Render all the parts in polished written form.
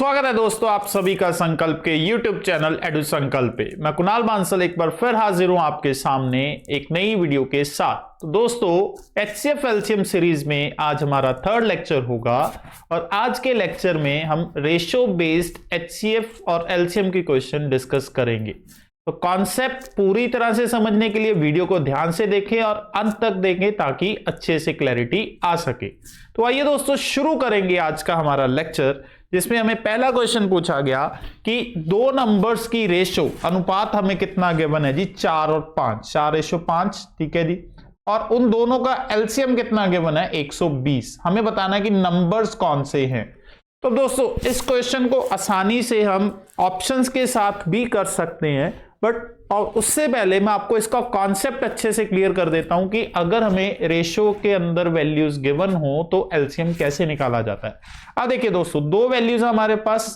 स्वागत है दोस्तों आप सभी का संकल्प के YouTube चैनल एडु संकल्प पे। मैं कुणाल बांसल एक बार फिर हाजिर हूं आपके सामने एक नई वीडियो के साथ। तो दोस्तों HCF एलसीएम सीरीज में आज हमारा थर्ड लेक्चर होगा और आज के लेक्चर में हम रेशो बेस्ड HCF और एलसीएम के क्वेश्चन डिस्कस करेंगे। तो कॉन्सेप्ट पूरी तरह से समझने के लिए वीडियो को ध्यान से देखें और अंत तक देखें ताकि अच्छे से क्लैरिटी आ सके। तो आइए दोस्तों शुरू करेंगे आज का हमारा लेक्चर, जिसमें हमें पहला क्वेश्चन पूछा गया कि दो नंबर्स की रेशो अनुपात हमें कितना गिवन है जी, 4 और 5, 4:5, ठीक है जी। और उन दोनों का एलसीएम कितना गिवन है, 120। हमें बताना है कि नंबर्स कौन से हैं। तो दोस्तों इस क्वेश्चन को आसानी से हम ऑप्शंस के साथ भी कर सकते हैं, बट और उससे पहले मैं आपको इसका कॉन्सेप्ट अच्छे से क्लियर कर देता हूं कि अगर हमें रेशो के अंदर वैल्यूज गिवन हो तो एलसीएम कैसे निकाला जाता है। अब देखिए दोस्तों, दो वैल्यूज हमारे पास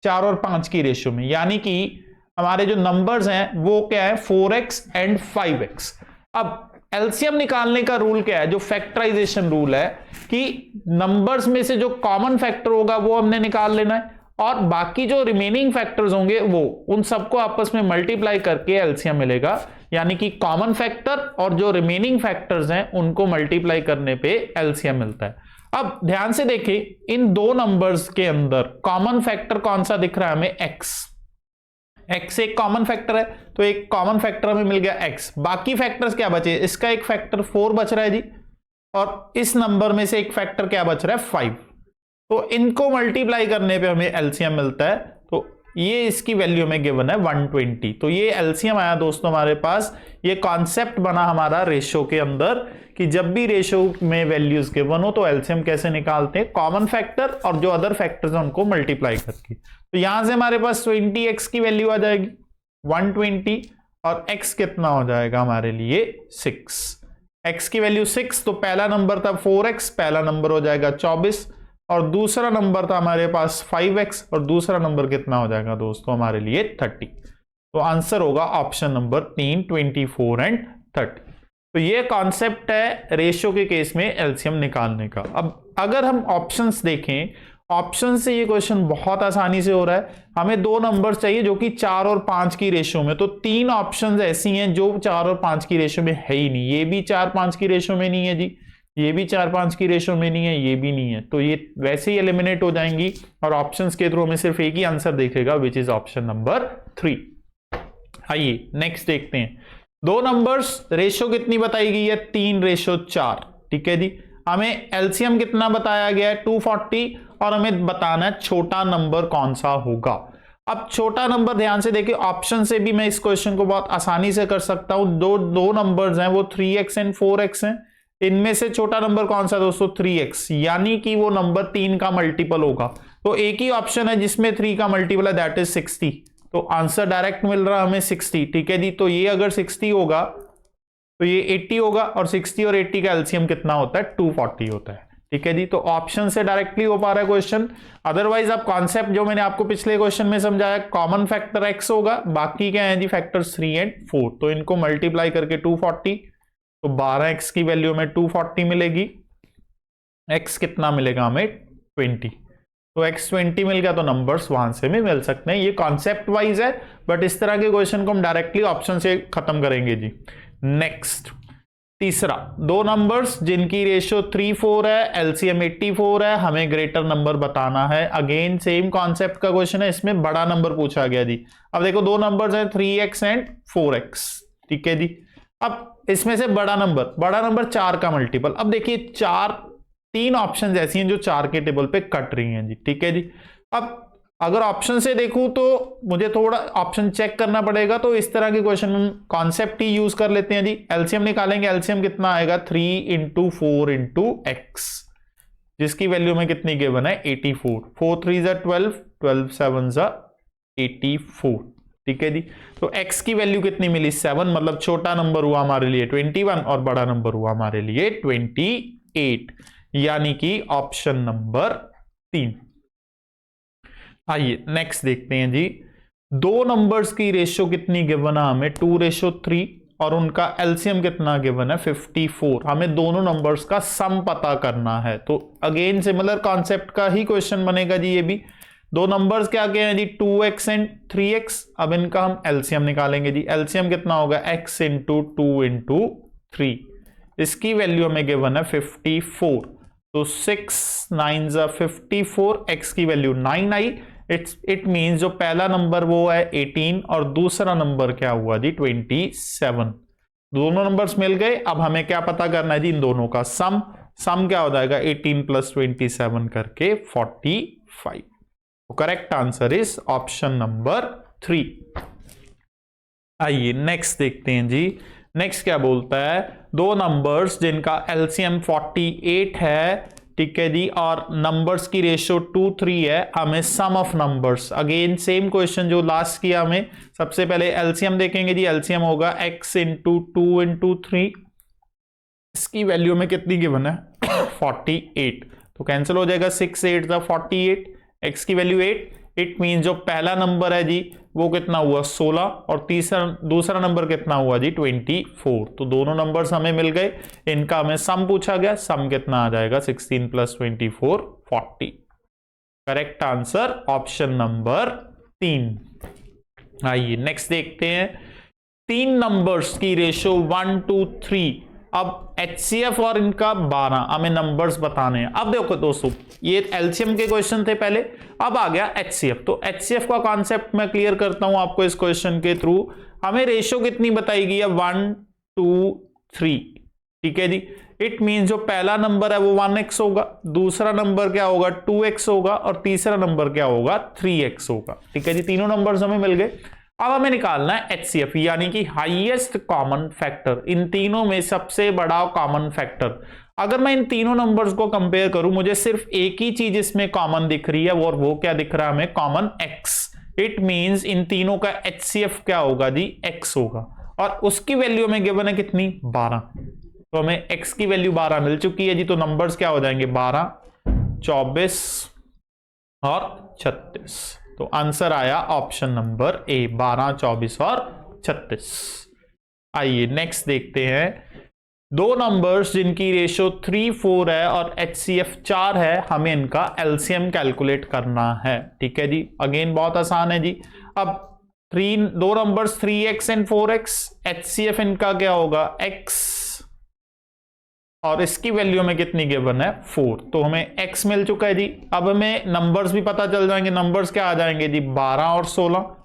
4 और 5 की रेशो में, यानी कि हमारे जो नंबर्स हैं वो क्या है, 4x एंड 5x। अब एलसीएम निकालने का रूल क्या है, जो फैक्टराइजेशन रूल है कि नंबर्स में से जो कॉमन फैक्टर होगा वो हमने निकाल लेना है और बाकी जो रिमेनिंग फैक्टर्स होंगे वो उन सबको आपस में मल्टीप्लाई करके एलसीएम मिलेगा। यानी कि कॉमन फैक्टर और जो रिमेनिंग फैक्टर्स हैं उनको मल्टीप्लाई करने पे एलसीएम मिलता है। अब ध्यान से देखें, इन दो नंबर्स के अंदर कॉमन फैक्टर कौन सा दिख रहा है हमें, x एक कॉमन फैक्टर है, तो एक कॉमन फैक्टर हमें मिल गया x। बाकी फैक्टर्स क्या बचे, इसका एक फैक्टर 4 बच रहा है जी, और इस नंबर में से एक फैक्टर क्या बच रहा है, 5। तो इनको मल्टीप्लाई करने पे हमें एलसीएम मिलता है। तो ये इसकी वैल्यू में गिवन है 120। तो ये एलसीएम आया दोस्तों हमारे पास। ये कॉन्सेप्ट बना हमारा रेशो के अंदर कि जब भी रेशो में वैल्यूज गिवन हो तो एलसीएम कैसे निकालते हैं, कॉमन फैक्टर और जो अदर फैक्टर्स हैं उनको मल्टीप्लाई करके। तो यहां से हमारे पास 20x की वैल्यू आ जाएगी 120 और x कितना हो जाएगा हमारे लिए 6। x की वैल्यू 6, तो पहला नंबर था 4x, पहला नंबर हो जाएगा 24 और दूसरा नंबर था हमारे पास 5x और दूसरा नंबर कितना हो जाएगा दोस्तों हमारे लिए 30। तो आंसर होगा ऑप्शन नंबर 3, 24 एंड 30। तो ये कॉन्सेप्ट है रेशो के केस में एलसीएम निकालने का। अब अगर हम ऑप्शंस देखें, ऑप्शन से ये क्वेश्चन बहुत आसानी से हो रहा है। हमें दो नंबर चाहिए जो कि 4 और 5 की रेशो में, तो 3 ऑप्शंस ऐसी हैं जो 4 और 5 की रेशो में है ही नहीं। ये भी 4-5 की रेशो में नहीं है जी, ये भी 4-5 की रेशो में नहीं है, ये भी नहीं है। तो ये वैसे ही एलिमिनेट हो जाएंगी और ऑप्शंस के थ्रू हमें सिर्फ एक ही आंसर दिखेगा, विच इज ऑप्शन नंबर 3। आइए नेक्स्ट देखते हैं। दो नंबर्स रेशो कितनी बताई गई है, 3:4, ठीक है जी। हमें एलसीएम कितना बताया गया है 240 और हमें बताना है छोटा नंबर कौन सा होगा। अब छोटा नंबर ध्यान से देखिए, ऑप्शन से भी मैं इस क्वेश्चन को बहुत आसानी से कर सकता हूं। दो नंबर्स हैं वो 3x एंड 4x हैं। इनमें से छोटा नंबर कौन सा दोस्तों, 3x, यानी कि वो नंबर 3 का मल्टीपल होगा। तो एक ही ऑप्शन है जिसमें 3 का मल्टीपल है, दैट इज 60। तो आंसर डायरेक्ट मिल रहा है हमें 60, ठीक है जी। तो ये अगर 60 होगा तो ये 80 होगा और 60 और 80 का एलसीएम कितना होता है, 240 होता है, ठीक है जी। तो ऑप्शन से डायरेक्टली हो पा रहा है क्वेश्चन। अदरवाइज आप कॉन्सेप्ट जो मैंने आपको पिछले क्वेश्चन में समझाया, कॉमन फैक्टर x होगा, बाकी क्या है जी फैक्टर्स 3 एंड 4। तो इनको मल्टीप्लाई करके 240, तो 12x की वैल्यू में 240 मिलेगी, x कितना मिलेगा हमें 20। तो x 20 मिल गया, तो नंबर्स वहां से भी मिल सकते हैं। ये कॉन्सेप्ट वाइज है, बट इस तरह के क्वेश्चन को हम डायरेक्टली ऑप्शन से खत्म करेंगे जी। नेक्स्ट तीसरा, दो नंबर्स जिनकी रेशियो 3-4 है, एलसीएम 84 है, हमें ग्रेटर नंबर बताना है। अगेन सेम कॉन्सेप्ट का क्वेश्चन है, इसमें बड़ा नंबर पूछा गया जी। अब देखो दो नंबर्स हैं 3x एंड 4x, ठीक है जी। अब इसमें से बड़ा नंबर 4 का मल्टीपल। अब देखिए 3 ऑप्शन ऐसी हैं जो 4 के टेबल पे कट रही हैं जी, ठीक है जी। अब अगर ऑप्शन से देखूं तो मुझे थोड़ा ऑप्शन चेक करना पड़ेगा, तो इस तरह के क्वेश्चन में कॉन्सेप्ट ही यूज कर लेते हैं जी। एलसीएम निकालेंगे, एलसीएम कितना आएगा 3 × 4 × x, जिसकी वैल्यू में कितनी गिवन है 84। 4 3 12, 12 7 84, ठीक है जी। तो x की वैल्यू कितनी मिली 7, मतलब छोटा नंबर हुआ हमारे लिए 21 और बड़ा नंबर हुआ हमारे लिए 28, यानी कि ऑप्शन नंबर 3। आइए नेक्स्ट देखते हैं जी। दो नंबर्स की रेशियो कितनी गिवन है हमें 2:3 और उनका एलसीएम कितना गिवन है 54। हमें दोनों नंबर्स का सम पता करना है। तो अगेन सिमिलर कॉन्सेप्ट का ही क्वेश्चन बनेगा जी ये भी। दो नंबर्स क्या क्या हैं जी, 2x एंड 3x। अब इनका हम एलसीएम निकालेंगे जी। एलसीएम कितना होगा, x इंटू 2 इंटू 3। इसकी वैल्यू हमें गिवन है 54, तो 6 9 54, x की वैल्यू 9 आई। इट मीन्स जो पहला नंबर वो है 18 और दूसरा नंबर क्या हुआ जी 27। दोनों नंबर्स मिल गए। अब हमें क्या पता करना है जी, इन दोनों का सम क्या हो जाएगा 18 प्लस 27 करके 45। तो correct answer is option number 3। आइए नेक्स्ट देखते हैं जी। नेक्स्ट क्या बोलता है, दो नंबर्स जिनका एलसीएम 48 है, ठीक है जी, और नंबर्स की रेशियो 2 3 है, हमें sum of numbers. Again same question जो लास्ट किया हमें। सबसे पहले एलसीएम देखेंगे जी। एलसीएम होगा x इंटू 2 इंटू 3। इसकी वैल्यू में कितनी गिवन है 48, तो कैंसिल हो जाएगा। 6 8 48, x की वैल्यू 8। इट मीन जो पहला नंबर है जी वो कितना हुआ 16 और दूसरा नंबर कितना हुआ जी 24। तो दोनों नंबर्स हमें मिल गए। इनका हमें सम पूछा गया। सम कितना आ जाएगा 16 plus 24 40। Correct answer option number 3। आइए नेक्स्ट देखते हैं। तीन नंबर्स की रेशियो 1 2 3। अब एचसीएफ और इनका 12 हमें नंबर्स बताने हैं। अब देखो दोस्तों, ये एलसीएम के क्वेश्चन थे पहले, अब आ गया एचसीएफ। तो एचसीएफ का कॉन्सेप्ट मैं क्लियर करता हूं आपको इस क्वेश्चन के थ्रू। हमें रेशियो कितनी बताई गई है 1 2 3, ठीक है जी। इट मीन जो पहला नंबर है वो 1x होगा, दूसरा नंबर क्या होगा 2x होगा और तीसरा नंबर क्या होगा 3x होगा, ठीक है जी। तीनों नंबर्स हमें मिल गए। अब हमें निकालना है एचसीएफ यानी कि हाईएस्ट कॉमन फैक्टर। इन तीनों में सबसे बड़ा कॉमन फैक्टर। अगर मैं इन तीनों नंबर्स को कंपेयर करूं, मुझे सिर्फ एक ही चीज इसमें कॉमन दिख रही है, और वो क्या दिख रहा है हमें, कॉमन x। इट मींस इन तीनों का एचसीएफ क्या होगा जी x होगा, और उसकी वैल्यू में गिवन है कितनी 12। तो हमें x की वैल्यू 12 मिल चुकी है जी। तो नंबर्स क्या हो जाएंगे 12 24 और 36। तो आंसर आया ऑप्शन नंबर ए 12 24 और 36। आइए नेक्स्ट देखते हैं। दो नंबर्स जिनकी रेशियो 3 4 है और एचसीएफ 4 है, हमें इनका एलसीएम कैलकुलेट करना है, ठीक है जी। अगेन बहुत आसान है जी। अब दो numbers 3x and 4x, HCF इनका क्या होगा x, और इसकी वैल्यू में कितनी गिवन है 4। तो हमें x मिल चुका है जी। अब हमें नंबर्स भी पता चल जाएंगे। नंबर्स क्या आ जाएंगे जी 12 और 16।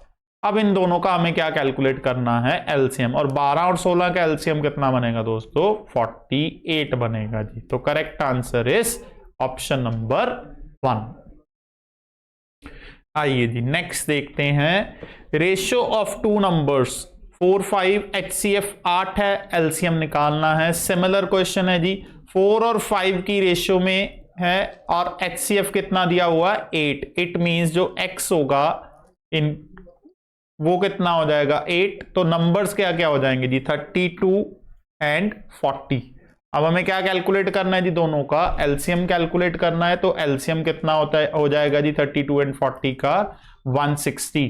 अब इन दोनों का हमें क्या कैलकुलेट करना है एलसीएम, और 12 और 16 का एलसीएम कितना बनेगा दोस्तों 48 बनेगा जी। तो correct answer is option number 1। आइए जी नेक्स्ट देखते हैं। Ratio of two numbers 4 5, HCF 8 है, एलसीएम निकालना है। सिमिलर क्वेश्चन है जी। 4 और 5 की रेशियो में है और एचसीएफ कितना दिया हुआ 8। इट मींस जो x होगा इन वो कितना हो जाएगा 8। तो नंबर्स क्या क्या हो जाएंगे जी 32 एंड 40। अब हमें क्या कैलकुलेट करना है जी, दोनों का एलसीएम कैलकुलेट करना है। तो एलसीएम कितना होता है हो जाएगा जी 32 एंड 40 का 160।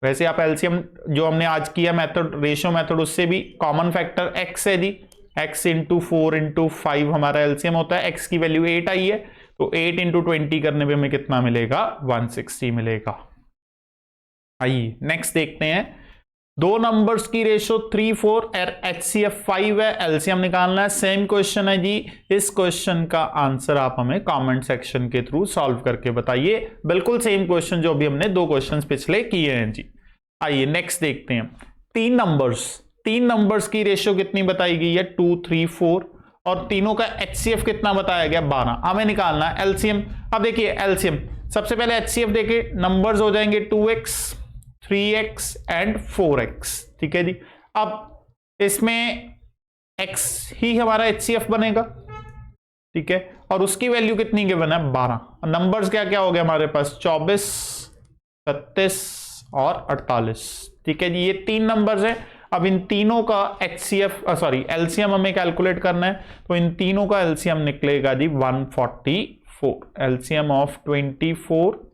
वैसे आप एलसीएम जो हमने आज किया मेथड, रेशियो मेथड, उससे भी कॉमन फैक्टर x है जी। x इंटू 4 इंटू 5 हमारा एलसीएम होता है। x की वैल्यू 8 आई है, तो 8 इंटू 20 करने पे हमें कितना मिलेगा 160 मिलेगा। आइए नेक्स्ट देखते हैं। दो नंबर्स की रेशियो 3 4 और एचसीएफ 5 है, एलसीएम निकालना है। सेम क्वेश्चन है जी। इस क्वेश्चन का आंसर आप हमें कमेंट सेक्शन के थ्रू सॉल्व करके बताइए। बिल्कुल सेम क्वेश्चन जो भी हमने दो क्वेश्चंस पिछले किए हैं जी। आइए नेक्स्ट देखते हैं। तीन नंबर्स की रेशियो कितनी बताई गई है 2 3 4, और तीनों का एचसीएफ कितना बताया गया 12। हमें निकालना है एलसीएम। अब देखिए एलसीएम, सबसे पहले एचसीएफ देखिए, नंबर्स हो जाएंगे 2x 3x एंड 4x, ठीक है जी। अब इसमें x ही हमारा एचसीएफ बनेगा, ठीक है, और उसकी वैल्यू कितनी गिवन है 12। नंबर्स क्या क्या हो गए हमारे पास 24 36 और 48, ठीक है जी। ये तीन नंबर्स हैं। अब इन तीनों का एलसीएम हमें कैलकुलेट करना है। तो इन तीनों का एलसीएम निकलेगा जी 144। एलसीएम ऑफ 24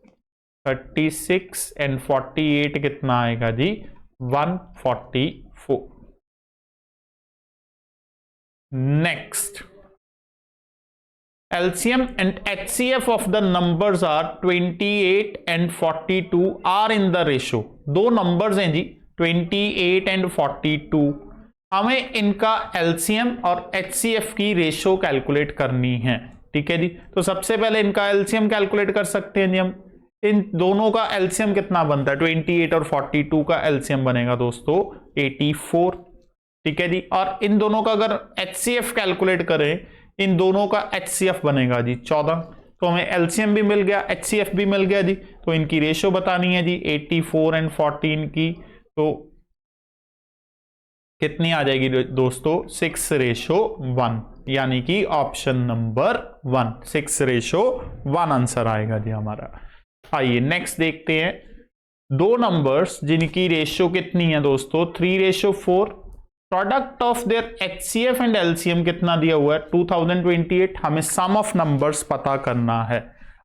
36 एंड 48 कितना आएगा जी 144। Next LCM and HCF of the numbers are 28 and 42 are in the ratio। दो नंबर्स हैं जी 28 and 42, हमें इनका LCM और HCF की रेशो कैलकुलेट करनी है। ठीक है जी, तो सबसे पहले इनका LCM कैलकुलेट कर सकते हैं जी हम। इन दोनों का LCM कितना बनता है, 28 और 42 का LCM बनेगा दोस्तों 84। ठीक है जी, और इन दोनों का अगर HCF कैलकुलेट करें, इन दोनों का HCF बनेगा जी 14। तो हमें LCM भी मिल गया, HCF भी मिल गया जी। तो इनकी रेशो बतानी है जी 84 एंड 14 की, तो कितनी आ जाएगी दोस्तों 6:1, यानी कि ऑप्शन नंबर 1 6:1 आंसर आएगा जी हमारा। आइए नेक्स्ट देखते हैं, दो नंबर्स जिनकी रेशो कितनी है दोस्तों 3:4, product of their HCF and LCM कितना दिया हुआ है 2028। हमें सम ऑफ नंबर्स पता करना है।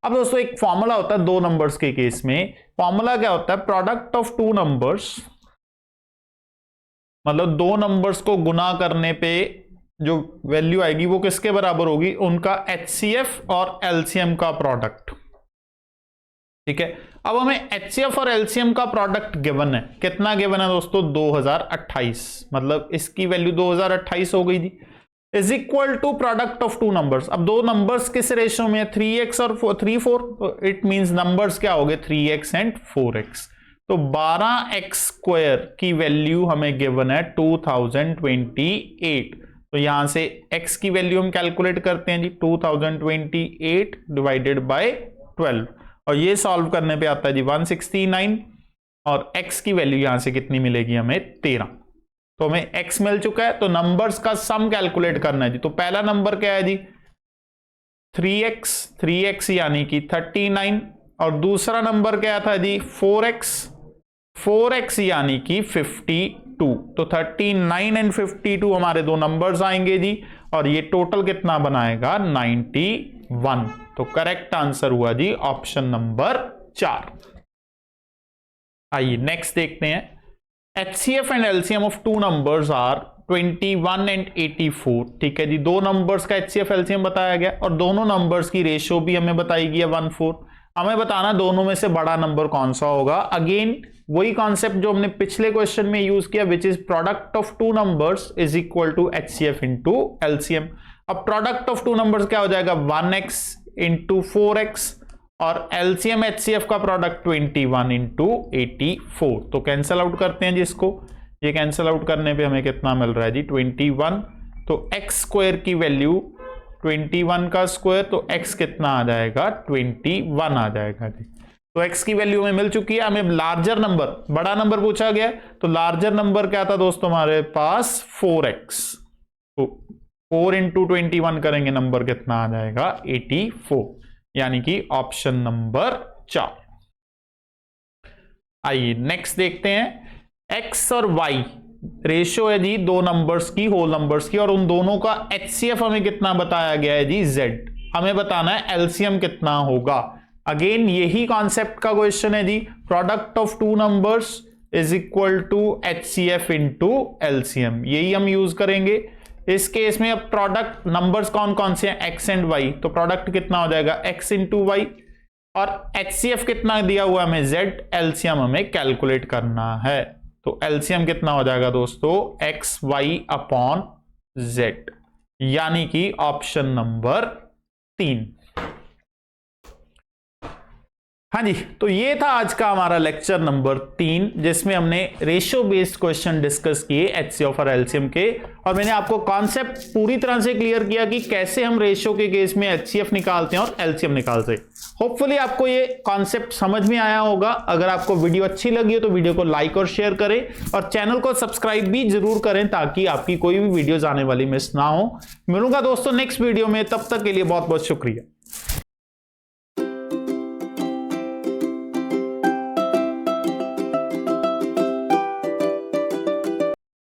अब दोस्तों एक फॉर्मूला होता है दो नंबर्स के केस में, फॉर्मूला क्या होता है, प्रोडक्ट ऑफ टू नंबर्स, मतलब दो नंबर्स को गुना करने पे जो वैल्यू आएगी वो किसके बराबर होगी, उनका HCF और LCM का प्रोडक्ट। ठीक है, अब हमें HCF और LCM का प्रोडक्ट गिवन है, कितना गिवन है दोस्तों 2028, मतलब इसकी वैल्यू 2028 हो गई थी, is equal to product of two numbers. अब दो नंबर्स किस रेशियो में है 3x और 3-4, इट मींस नंबर्स क्या हो गए 3x एंड 4x। तो 12x² की वैल्यू हमें गिवन है 2028। तो यहां से x की वैल्यू हम कैलकुलेट करते हैं जी 2028 डिवाइडेड बाय 12, और ये सॉल्व करने पे आता है जी 169, और x की वैल्यू यहां से कितनी मिलेगी हमें 13। तो हमें x मिल चुका है, तो नंबर्स का सम कैलकुलेट करना है जी। तो पहला नंबर क्या है जी 3x यानी कि 39, और दूसरा नंबर क्या था जी 4x यानी कि 52। तो 39 एंड 52 हमारे दो नंबर्स आएंगे जी, और ये टोटल कितना बनाएगा 91। तो करेक्ट आंसर हुआ जी ऑप्शन नंबर 4। आइए नेक्स्ट देखते हैं, HCF and LCM of two numbers are 21 and 84। ठीक है जी, दो नंबर्स का HCF LCM बताया गया, और दोनों नंबर्स की रेशियो भी हमें बताई गई है 1:4। हमें बताना दोनों में से बड़ा नंबर कौन सा होगा। अगेन वही कॉन्सेप्ट जो हमने पिछले क्वेश्चन में यूज किया, which is product of two numbers is equal to HCF into LCM। अब प्रोडक्ट ऑफ टू नंबर्स क्या हो जाएगा 1x इंटू 4x, और LCM HCF का प्रोडक्ट 21 इंटू 84। तो कैंसल आउट करते हैं जिसको, ये कैंसल आउट करने पे हमें कितना मिल रहा है जी 21। तो x² की वैल्यू 21 का स्क्वायर, तो x कितना आ जाएगा 21 आ जाएगा जी। तो x की वैल्यू हमें मिल चुकी है। हमें लार्जर नंबर, बड़ा नंबर पूछा गया, तो लार्जर नंबर क्या था दोस्तों हमारे पास 4x। तो 4 इंटू 21 करेंगे, नंबर कितना आ जाएगा 84, यानी कि ऑप्शन नंबर 4। आइए नेक्स्ट देखते हैं, x और y रेशियो है जी दो नंबर्स की, होल नंबर्स की, और उन दोनों का HCF हमें कितना बताया गया है जी z। हमें बताना है LCM कितना होगा। अगेन यही कॉन्सेप्ट का क्वेश्चन है जी, product of two numbers is equal to HCF into LCM, यही हम यूज करेंगे इस केस में। अब प्रोडक्ट नंबर्स कौन कौन से हैं x एंड y, तो प्रोडक्ट कितना हो जाएगा x इंटू y, और HCF कितना दिया हुआ हमें z, LCM हमें कैलकुलेट करना है। तो LCM कितना हो जाएगा दोस्तों XY अपॉन Z, यानी कि ऑप्शन नंबर 3। हाँ जी, तो ये था आज का हमारा लेक्चर नंबर 3, जिसमें हमने रेशियो बेस्ड क्वेश्चन डिस्कस किए HCF और LCM के, और मैंने आपको कॉन्सेप्ट पूरी तरह से क्लियर किया कि कैसे हम रेशियो के केस में HCF निकालते हैं और LCM निकालते हैं। होपफुली आपको ये कॉन्सेप्ट समझ में आया होगा। अगर आपको वीडियो अच्छी लगी हो तो वीडियो को लाइक और शेयर करें, और चैनल को सब्सक्राइब भी जरूर करें ताकि आपकी कोई भी वीडियोज आने वाली मिस ना हो। मिलूंगा दोस्तों नेक्स्ट वीडियो में, तब तक के लिए बहुत बहुत शुक्रिया।